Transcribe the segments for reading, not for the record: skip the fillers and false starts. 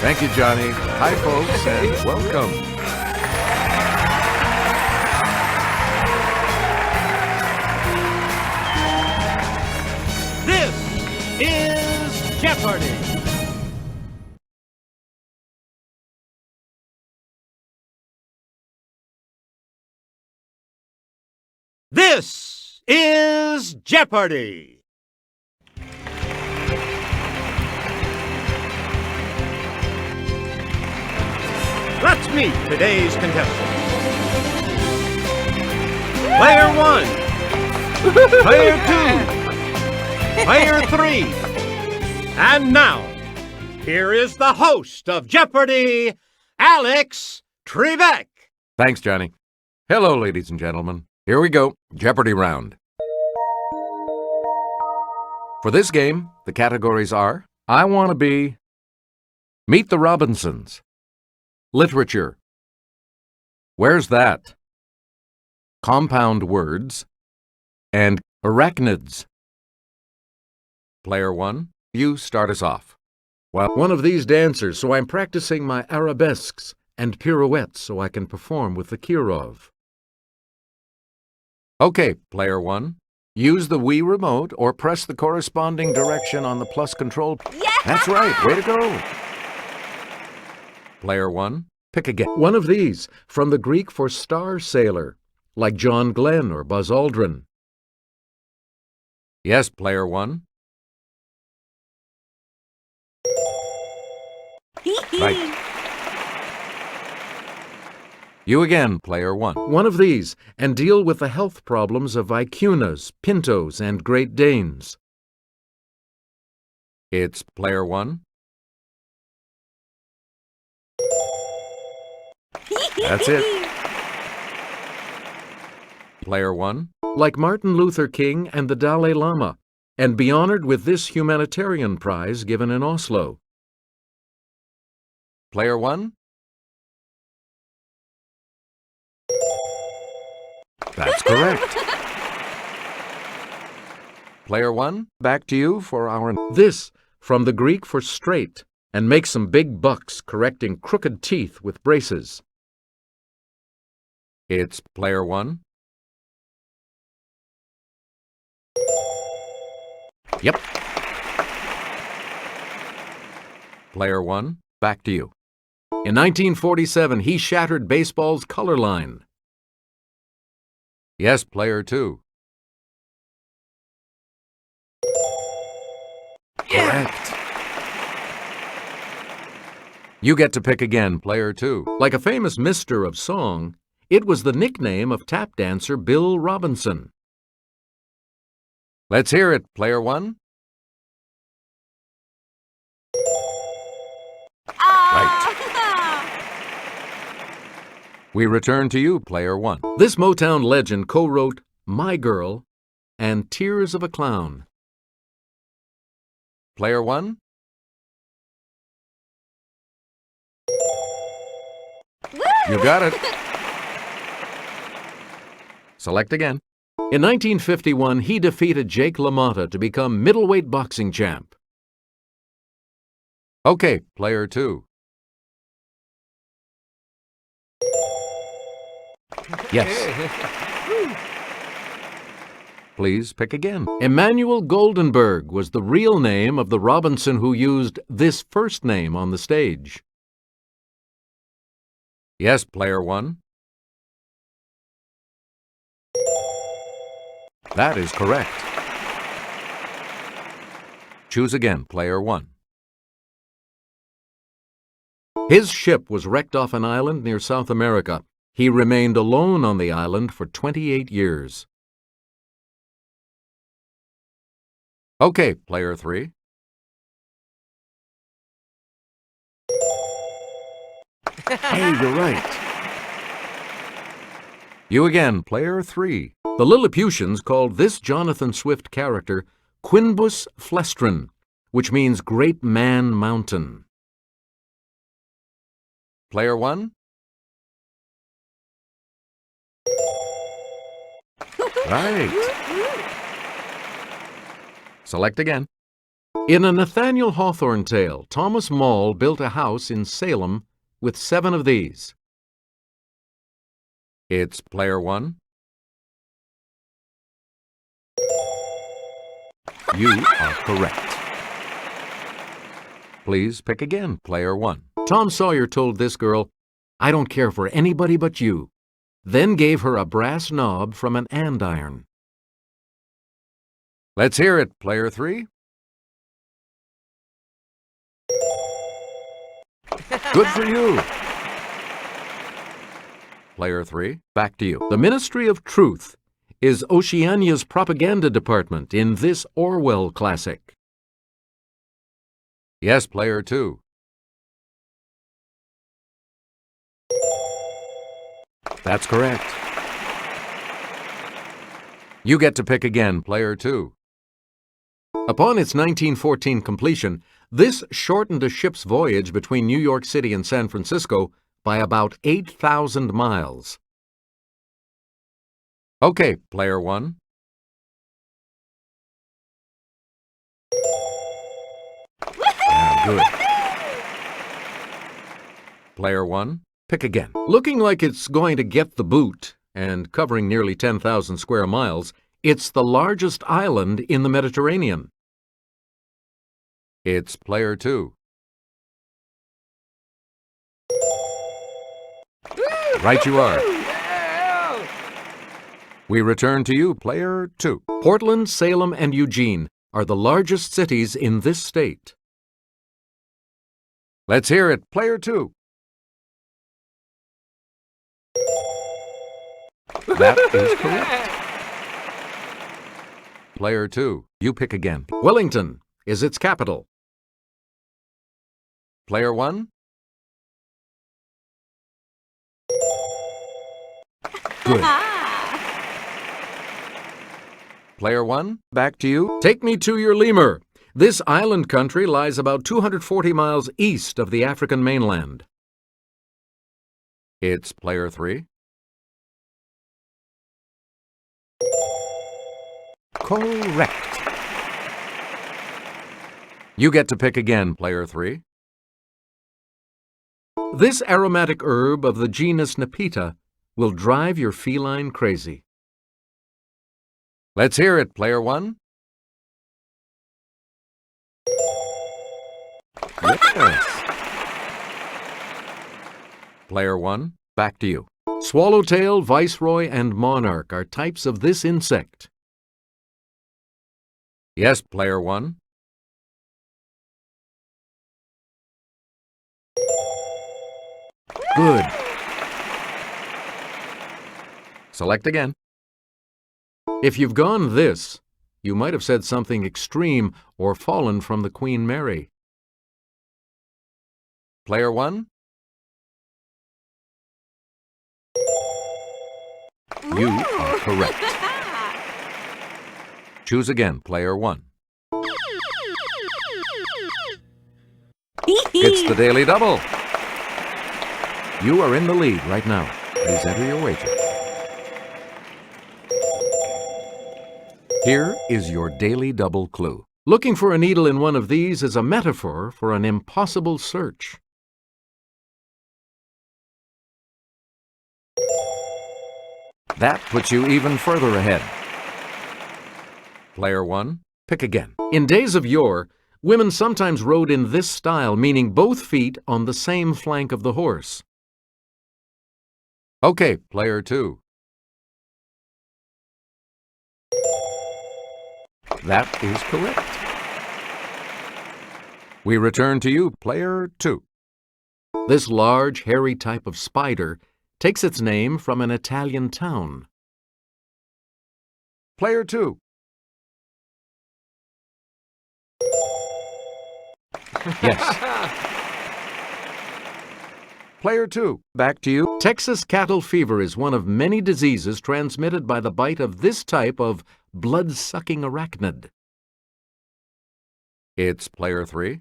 Thank you, Johnny. Hi, folks, and welcome. This is Jeopardy! This is Jeopardy! Let's meet today's contestants. Player 1, Player 2, Player 3, and now, here is the host of Jeopardy, Alex Trebek. Thanks, Johnny. Hello, ladies and gentlemen. Here we go, Jeopardy round. For this game, the categories are I Want to Be, Meet the Robinsons, Literature, Where's That?, Compound Words, and Arachnids. Player 1, you start us off. Well, one of these dancers, so I'm practicing my arabesques and pirouettes so I can perform with the Kirov. Okay, Player 1, use the Wii remote or press the corresponding direction on the plus control. Yeah! That's right, way to go! Player 1, pick again. One of these, from the Greek for star sailor, like John Glenn or Buzz Aldrin. Yes, Player 1. Right. You again, Player 1. One of these, and deal with the health problems of vicunas, pintos, and Great Danes. It's Player 1. That's it. Player 1. Like Martin Luther King and the Dalai Lama, and be honored with this humanitarian prize given in Oslo. Player 1. That's correct. Player 1, back to you for our this from the Greek for straight, and make some big bucks correcting crooked teeth with braces. It's Player 1. Yep. Player 1, back to you. In 1947, he shattered baseball's color line. Yes, Player 2. Correct. You get to pick again, Player 2. Like a famous mister of song, it was the nickname of tap dancer Bill Robinson. Let's hear it, Player 1. Right. We return to you, Player 1. This Motown legend co-wrote My Girl and Tears of a Clown. Player 1. You got it. Select again. In 1951, he defeated Jake LaMotta to become middleweight boxing champ. Okay, Player 2. Yes. Please pick again. Emmanuel Goldenberg was the real name of the Robinson who used this first name on the stage. Yes, Player 1. That is correct. Choose again, Player 1. His ship was wrecked off an island near South America. He remained alone on the island for 28 years. Okay, Player 3. Hey, you're right. You again, Player 3. The Lilliputians called this Jonathan Swift character Quinbus Flestrin, which means Great Man Mountain. Player 1. Right. Select again. In a Nathaniel Hawthorne tale, Thomas Moll built a house in Salem with 7 of these. It's player 1. You are correct. Please pick again, player 1. Tom Sawyer told this girl, "I don't care for anybody but you," then gave her a brass knob from an andiron. Let's hear it, player 3. Good for you. Player 3, back to you. The Ministry of Truth is Oceania's propaganda department in this Orwell classic. Yes, player 2. That's correct. You get to pick again, player 2. Upon its 1914 completion, this shortened a ship's voyage between New York City and San Francisco by about 8,000 miles. Okay, player 1. Yeah, good. Player 1, pick again. Looking like it's going to get the boot and covering nearly 10,000 square miles, it's the largest island in the Mediterranean. It's player 2. Right you are. We return to you, player 2. Portland, Salem, and Eugene are the largest cities in this state. Let's hear it, player 2. That is correct. Player 2, you pick again. Wellington is its capital. Player 1. Good. Player 1, back to you. Take me to your lemur. This island country lies about 240 miles east of the African mainland. It's player 3. Correct. You get to pick again, player 3. This aromatic herb of the genus Nepeta will drive your feline crazy. Let's hear it, player 1. Yes. Player 1, back to you. Swallowtail, viceroy, and monarch are types of this insect. Yes, player 1. Good. Select again. If you've gone this, you might have said something extreme or fallen from the Queen Mary. Player 1. You are correct. Choose again, player 1. It's the Daily Double. You are in the lead right now. Please enter your wager. Here is your Daily Double clue. Looking for a needle in one of these is a metaphor for an impossible search. That puts you even further ahead. Player 1, pick again. In days of yore, women sometimes rode in this style, meaning both feet on the same flank of the horse. Okay, player 2. That is correct. We return to you, player 2. This large, hairy type of spider takes its name from an Italian town. Player 2. Yes. Player 2, back to you. Texas cattle fever is one of many diseases transmitted by the bite of this type of blood-sucking arachnid. It's player 3.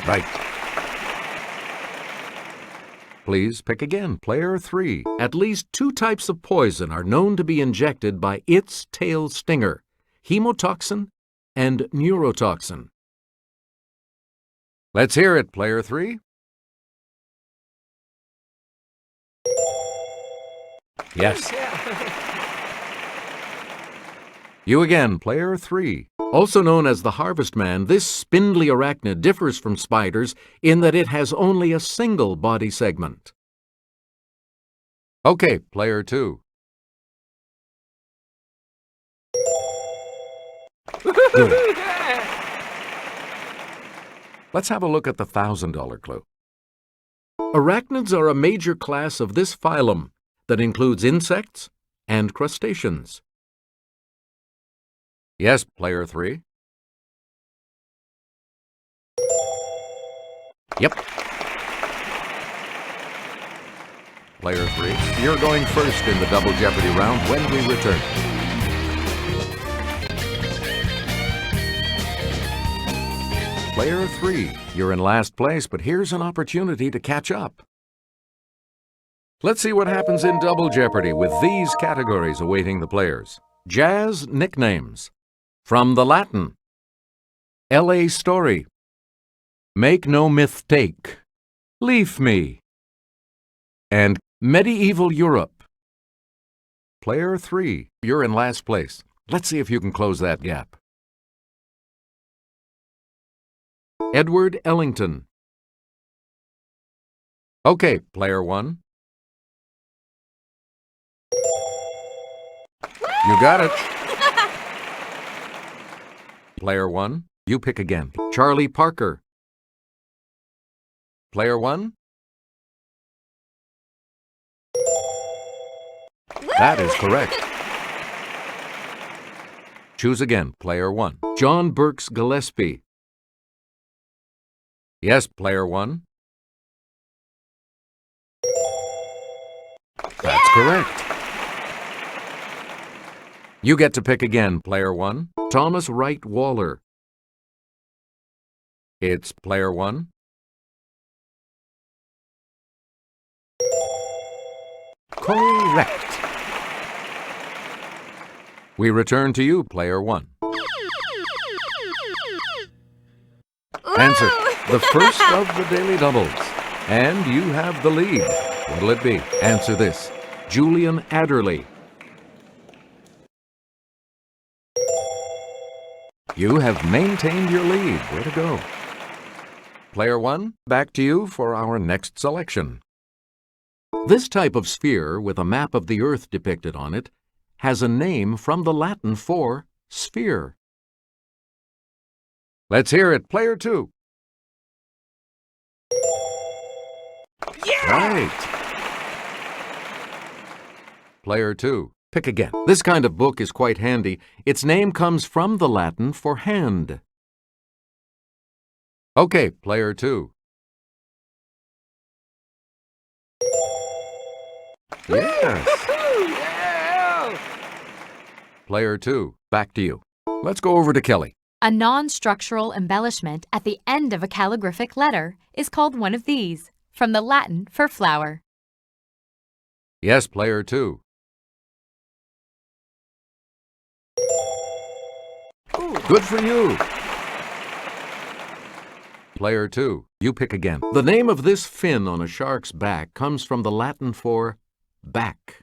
Right. Please pick again, player 3. At least 2 types of poison are known to be injected by its tail stinger: hemotoxin and neurotoxin. Let's hear it, player 3. Yes. You again, player 3. Also known as the Harvest Man, this spindly arachnid differs from spiders in that it has only a single body segment. Okay, player 2. Good. Let's have a look at the $1,000 clue. Arachnids are a major class of this phylum that includes insects and crustaceans. Yes, player 3. Yep. Player 3, you're going first in the Double Jeopardy round when we return. Player 3, you're in last place, but here's an opportunity to catch up. Let's see what happens in Double Jeopardy with these categories awaiting the players. Jazz nicknames. From the Latin. L.A. story. Make no mistake. Leave me. And medieval Europe. Player 3, you're in last place. Let's see if you can close that gap. Edward Ellington. Okay, player 1. You got it. Player 1, you pick again. Charlie Parker. Player 1. That is correct. Choose again, player 1. John Burks Gillespie. Yes, player 1. That's correct. You get to pick again, player 1. Thomas Wright Waller. It's player 1. Correct. We return to you, player 1. Answer, the first of the daily doubles. And you have the lead. What'll it be? Answer this. Julian Adderley. You have maintained your lead. Way to go. Player 1, back to you for our next selection. This type of sphere with a map of the Earth depicted on it has a name from the Latin for sphere. Let's hear it, player 2. Yeah! Right. Player 2, pick again. This kind of book is quite handy. Its name comes from the Latin for hand. Okay, player 2. Yes. Yeah. Player 2, back to you. Let's go over to Kelly. A non-structural embellishment at the end of a calligraphic letter is called one of these, from the Latin for flower. Yes, player 2. Good for you. Player 2, you pick again. The name of this fin on a shark's back comes from the Latin for back.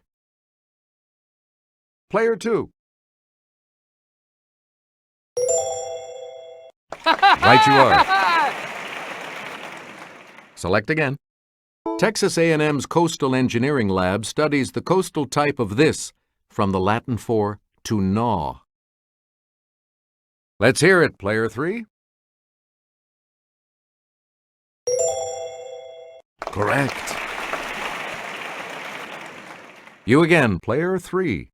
Player 2. Right you are. Select again. Texas A&M's Coastal Engineering Lab studies the coastal type of this, from the Latin for to gnaw. Let's hear it, player 3. Correct. You again, player 3.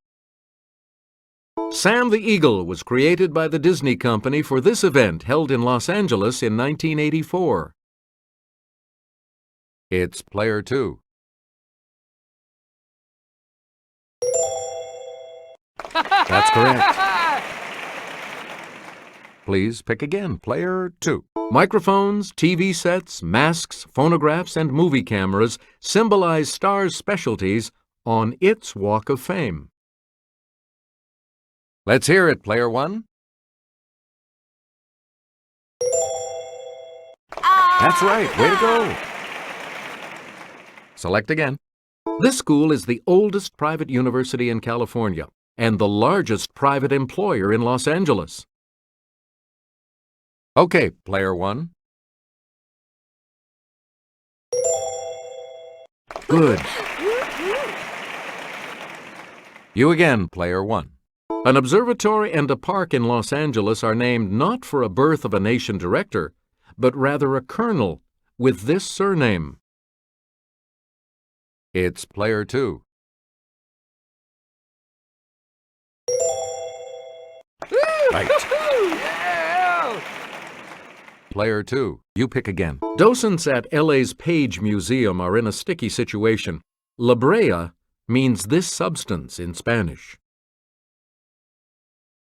Sam the Eagle was created by the Disney Company for this event held in Los Angeles in 1984. It's player 2. That's correct. Please pick again, player 2. Microphones, TV sets, masks, phonographs, and movie cameras symbolize Star's specialties on its Walk of Fame. Let's hear it, player one. That's right. Way to go. Select again. This school is the oldest private university in California and the largest private employer in Los Angeles. Okay, player one. Good. You again, player one. An observatory and a park in Los Angeles are named not for a birth of a nation director, but rather a colonel with this surname. It's player two. Right. Player two. You pick again. Docents at LA's Page Museum are in a sticky situation. La Brea means this substance in Spanish.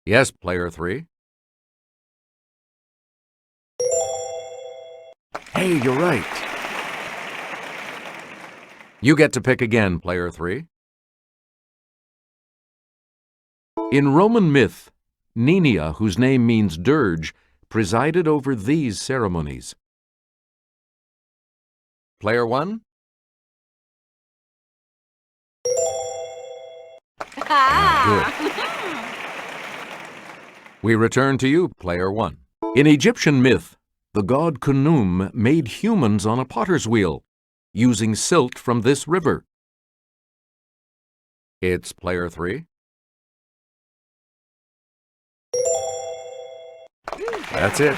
Yes, player three. Hey, you're right. You get to pick again, player three. In Roman myth, Nenia, whose name means dirge, presided over these ceremonies. Player one. Good. We return to you, player one. In Egyptian myth, the god Khnum made humans on a potter's wheel, using silt from this river. It's player three. That's it.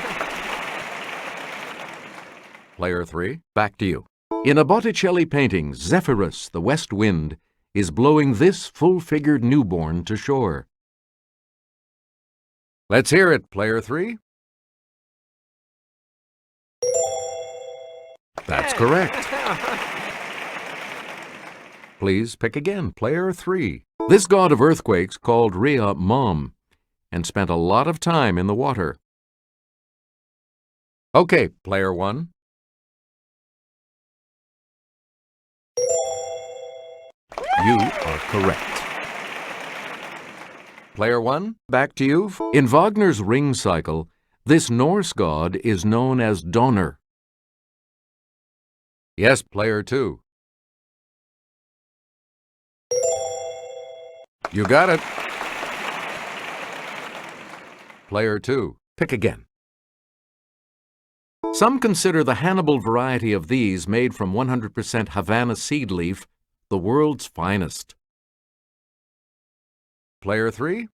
Player three, back to you. In a Botticelli painting, Zephyrus, the west wind, is blowing this full-figured newborn to shore. Let's hear it, player three. That's correct. Please pick again, player three. This god of earthquakes called Rhea Mom and spent a lot of time in the water. Okay, player one. You are correct. Player one, back to you. In Wagner's Ring Cycle, this Norse god is known as Donner. Yes, player two. You got it. Player two, pick again. Some consider the Hannibal variety of these made from 100% Havana seed leaf the world's finest. Player three.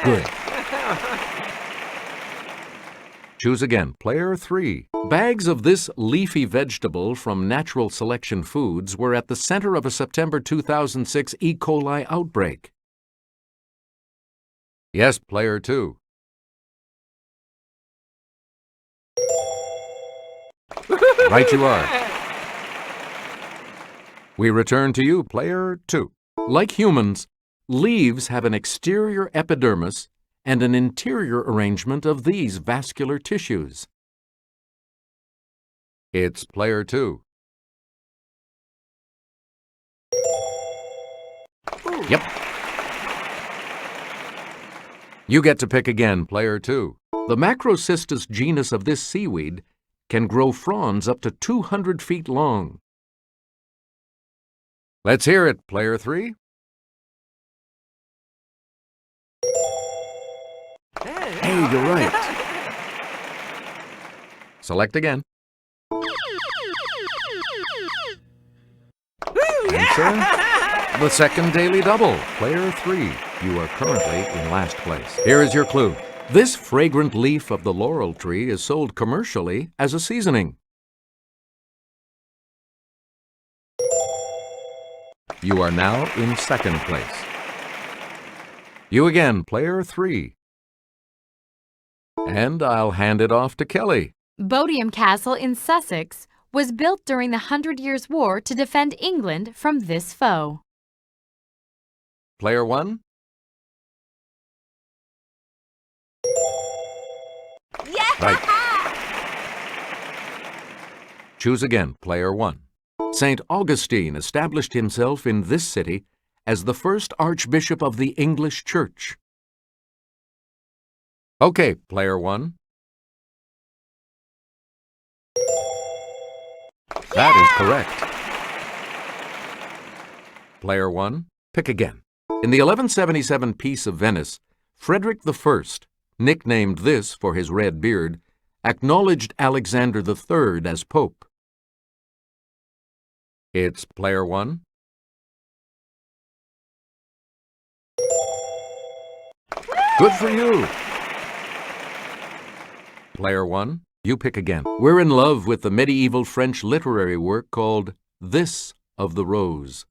Good. Choose again, player three. Bags of this leafy vegetable from Natural Selection Foods were at the center of a September 2006 E. coli outbreak. Yes, player two. Right you are. We return to you, player two. Like humans, leaves have an exterior epidermis and an interior arrangement of these vascular tissues. It's player two. Yep. You get to pick again, player two. The Macrocystis genus of this seaweed can grow fronds up to 200 feet long. Let's hear it, player three. Hey, you're right. Select again. Answer the second daily double. Player three, you are currently in last place. Here is your clue. This fragrant leaf of the laurel tree is sold commercially as a seasoning. You are now in second place. You again, player three. And I'll hand it off to Kelly. Bodiam Castle in Sussex was built during the 100 Years' War to defend England from this foe. Player one. Right. Choose again, player 1. St. Augustine established himself in this city as the first archbishop of the English Church. Okay, player 1. That is correct. Player 1, pick again. In the 1177 Peace of Venice, Frederick I, nicknamed this for his red beard, acknowledged Alexander III as Pope. It's player 1. Good for you. Player 1, you pick again. We're in love with the medieval French literary work called This of the Rose.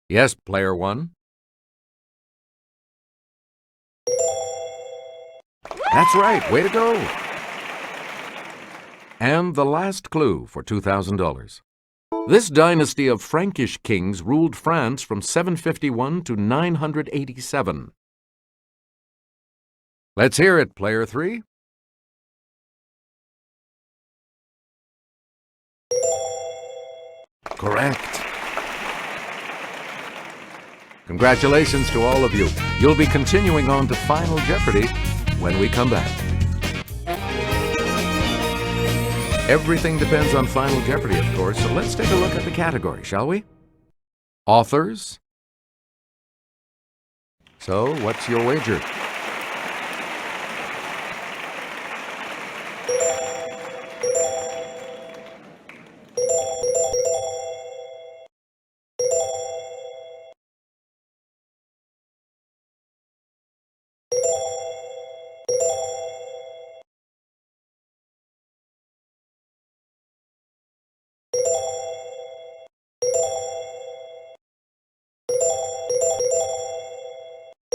Yes, player 1. That's right. Way to go. And the last clue for $2,000. This dynasty of Frankish kings ruled France from 751 to 987. Let's hear it, player 3. Correct. Congratulations to all of you. You'll be continuing on to Final Jeopardy when we come back. Everything depends on Final Jeopardy, of course, so let's take a look at the category, shall we? Authors. So, what's your wager?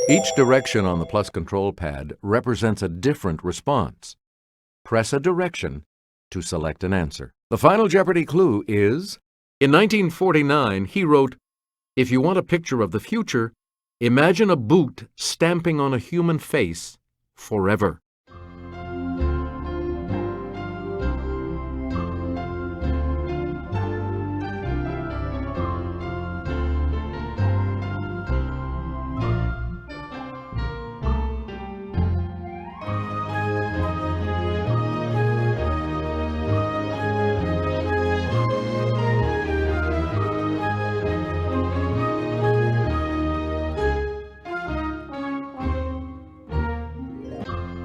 Each direction on the plus control pad represents a different response. Press a direction to select an answer. The Final Jeopardy clue is, in 1949, he wrote, "If you want a picture of the future, imagine a boot stamping on a human face forever."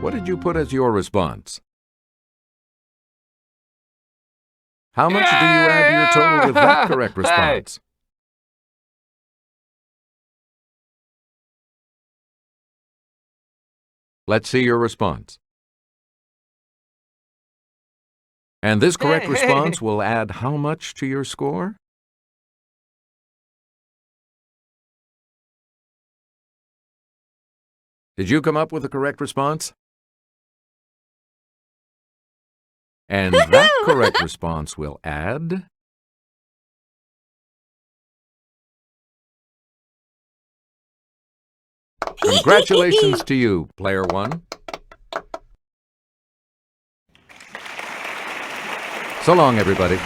What did you put as your response? How much do you add to your total with that correct response? Let's see your response. And this correct response will add how much to your score? Did you come up with the correct response? And that correct response will add... Congratulations to you, player 1. So long, everybody.